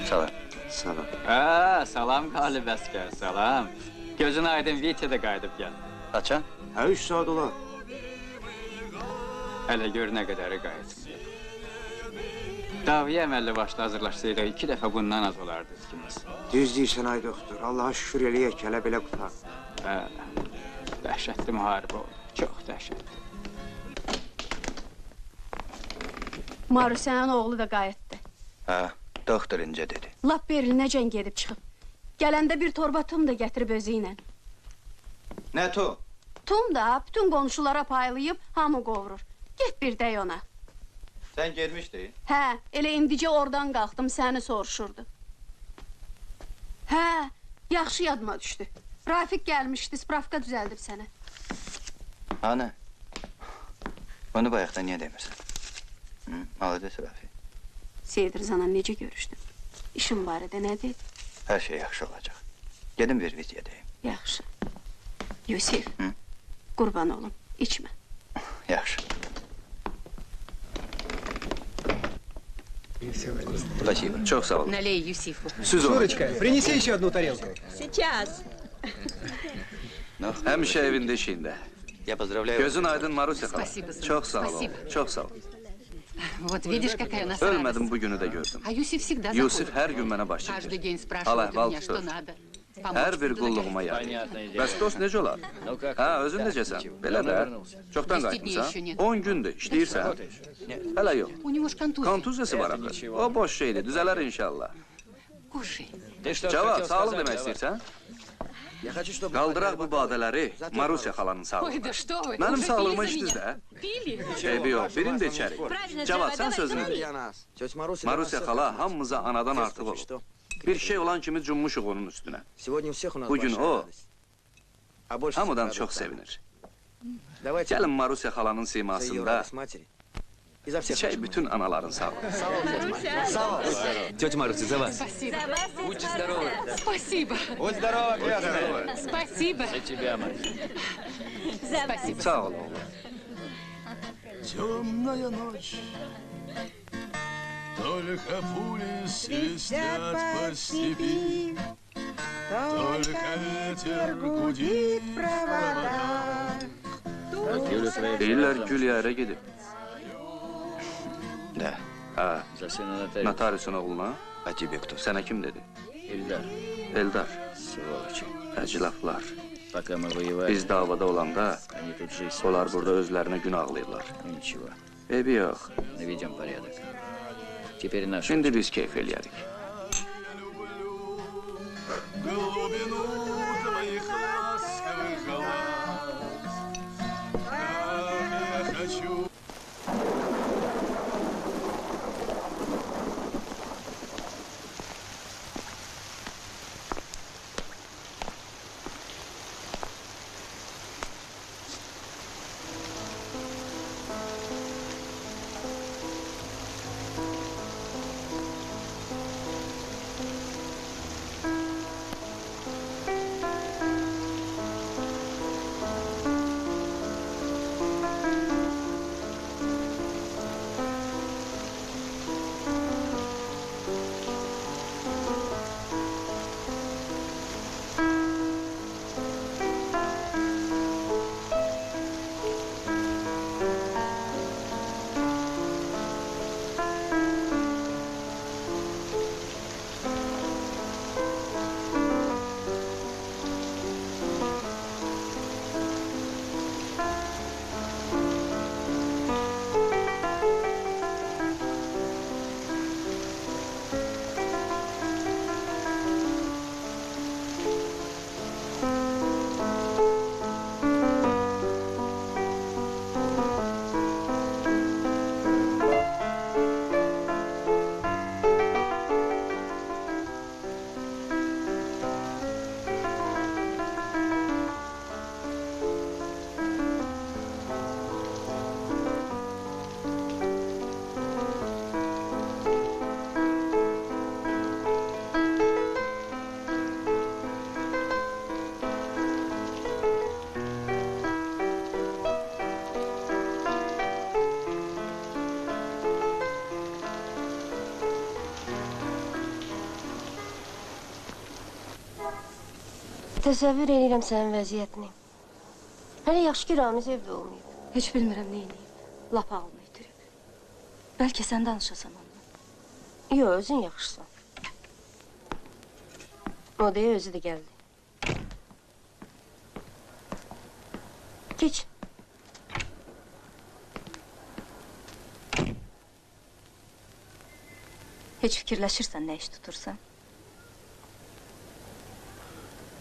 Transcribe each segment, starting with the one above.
Salam. Salam. Salam Qalib əskər, salam. Gözün aydın Vitədə qayıdıb gəl. Açan? 3 saat olar. Hələ gör nə qədəri qayıtmayıb. Daviyə əməlli başlı hazırlaşsaydıq 2 dəfə bundan az olardı ikimiz. Düz deyirsən ay doktor. Allaha şükür eləyək ki, hələ belə qutar. Dəhşətli müharibə oldu, çox dəhşətli. Marusyanın oğlu da qayıtdı. Ha, doktor incə dedi. Lap Berlinəcən gedib çıxıb. Gələndə bir torba tum da gətirib özü ilə. Nə tu? Tum da bütün qonşulara paylayıb hamı qovurur. Get bir dəy ona. Sən gelmişdin? Hə, elə indicə oradan qalxdım, səni soruşurdu. Hə, yaxşı yadıma düşdü. Rafiq gəlmişdi, spravka düzəldib sənə. Ana, onu bayaqdan niyə demirsən? Malades Rafi. Seyid Rızana necə görüşdün? İşin barədə nə dedi? Hər şey yaxşı olacaq. Gedim bir vizya deyim. Yaxşı. Yusif, Hı? qurban olum, içmə. Yaxşı. Спасибо. Çok sağ olun. Налей Юсифу. Süz olun. Шурочка, принеси еще одну тарелку. Сейчас. Həmişə evində işində. Я поздравляю. Gözün aydın Marusya xala. Спасибо, сынок. Çox sağ ol. Спасибо. Çox sağ ol. Вот видишь, какая у нас Ölmədim радость. bu günü də gördüm. А Юсиф всегда Yusif заходит. hər gün mənə baş Каждый çəkir. день Al спрашивает у əhval меня, что tutur. надо. Hər bir qulluğuma yardım. Bəs dost necə olar? Hə, özün necəsən? Belə də. Çoxdan qayıtmısan? 10 gündür, işləyirsən? Hələ yox. У него ж контузия. Kontuziyası var axı. O boş şeydir, düzələr inşallah. Кушай. Cavab, sağ olun demək istəyirsən? Qaldıraq bu badələri Marusya xalanın Ой, sağlığına. да что вы, Mənim уже sağlığıma пили за işiniz меня? də. Pili? Eybi yox, birini də içərik. Cavad, sən sözünü de. Marusya xala hamımıza anadan artıq olub. Bir şey olan kimi cummuşuq onun üstünə. Bugün o hamıdan çox sevinir. Gəlin Marusya xalanın simasında içək bütün anaların sağlığı. Тетя Маруся, за вас. Спасибо. Будьте здоровы. Спасибо. Будь здорова, Спасибо. Спасибо. Sağ ol. Темная ночь, только пули свистят по степи, только ветер гудит в проводах. Deyirlər Gül yərə gedib. Да. Hə, notariusun oğluna. А тебе кто? Sənə kim dedi? Ильдар, Eldar, сволочи. əclaflar. Пока мы воевали, Biz davada olanda они тут жизнь. onlar burada özlərinə gün ağlayırlar. Ну ничего, Eybi yox. наведем порядок. Теперь наш. Şimdi biz keyf eləyərik. Глубину твоих ласковых глаз. Ах, я хочу. Təsəvvür edirəm sənin vəziyyətini. Hələ yaxşı ki, Ramiz evdə olmayıb. Heç bilmirəm neyniyib. Lap ağlını itirib. Bəlkə sən danışasan onunla. Yox, özün yaxşısan. O deyə özü də gəldi. Geç. Heç fikirləşirsən nə iş tutursan?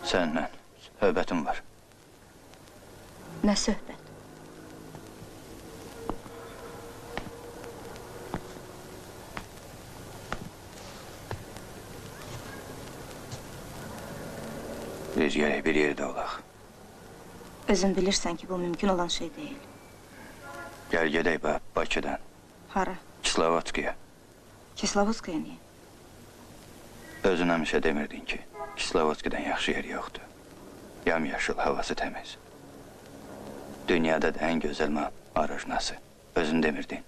Səninlə söhbətim var. Nə söhbət? Biz gərək bir yerdə olaq. Özün bilirsən ki, bu mümkün olan şey deyil. Gəl gedək Bakıdan, Hara? Kislovodskaya. Kislovodskaya niyə? Özün həmişə demirdin ki, Kislovodskadan yaxşı yer yoxdur. Yamyaşıl, havası təmiz. Dünyada da ən gözəl arajnası. Özün demirdin.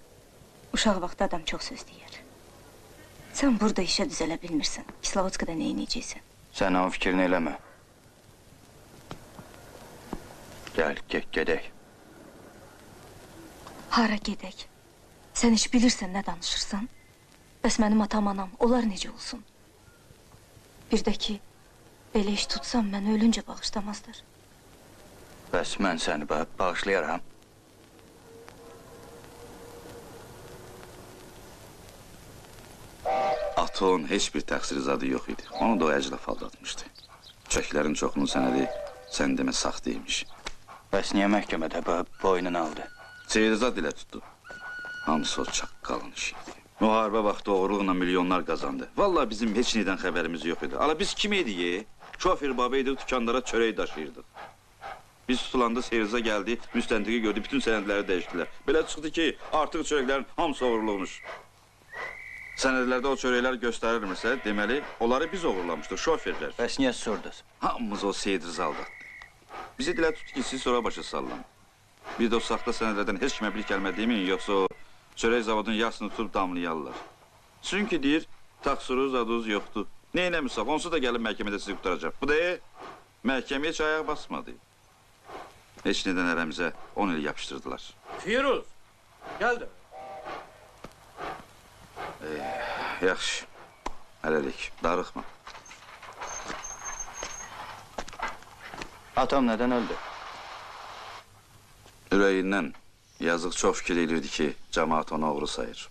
Uşaq vaxtı adam çox söz deyər. Sən burada işə düzələ bilmirsən. Kislovodskada nə inəcəksən? Sən o fikrini eləmə. Gəl, gedək. Hara gedək? Sən heç bilirsən nə danışırsan? Bəs mənim atam, anam, onlar necə olsun? Bir də ki, belə iş tutsam, məni ölüncə bağışlamazlar. Bəs mən səni bağışlayaram. Aton heç bir təqsiri zadı yox idi. Onu da o əclaf aldatmışdı. Çəklərin çoxunu sənədi, sən demə saxtaymış. Bəs niyə məhkəmədə boynunu aldı? Seyrizat dilə tutdu. Hamısı o çaqqalın işiydi. Müharibə vaxtı oğurluqla milyonlar qazandı. Vallahi bizim heç neydən xəbərimiz yox idi. Ala biz kim idik? Şofer baba idi, dükanlara çörək daşıyırdıq. Biz tutulanda Seyriza gəldi, müstəntiqi gördü, bütün sənədləri dəyişdilər. Belə çıxdı ki, artıq çörəklərin hamısı oğurluqmuş. Sənədlərdə o çörəklər göstərilmirsə, deməli, onları biz oğurlamışdıq, şoferlər. Bəs niyə sordunuz? Hamımız o Seyriza aldatdı. Bizi dilə tutdu ki, siz sonra başa sallan. Bir də o saxta sənədlərdən heç kimə bir kəlmə demeyin, yoxsa o çörək zavodun yarısını tutub damlayarlar. Çünki deyir, taksiruz, aduz yoxdur. Neynəmişsək, onsuz da gəlib məhkəmədə sizi qutaracaq. Bu da məhkəməyə heç ayaq basmadı. Heç nədən ərəmizə 10 il yapışdırdılar. Firuz, gəl də. Yaxşı, hələlik, darıxma. Atam nədən öldü? Ürəyindən yazıq çox fikir elirdi ki, cəmaat onu oğru sayır.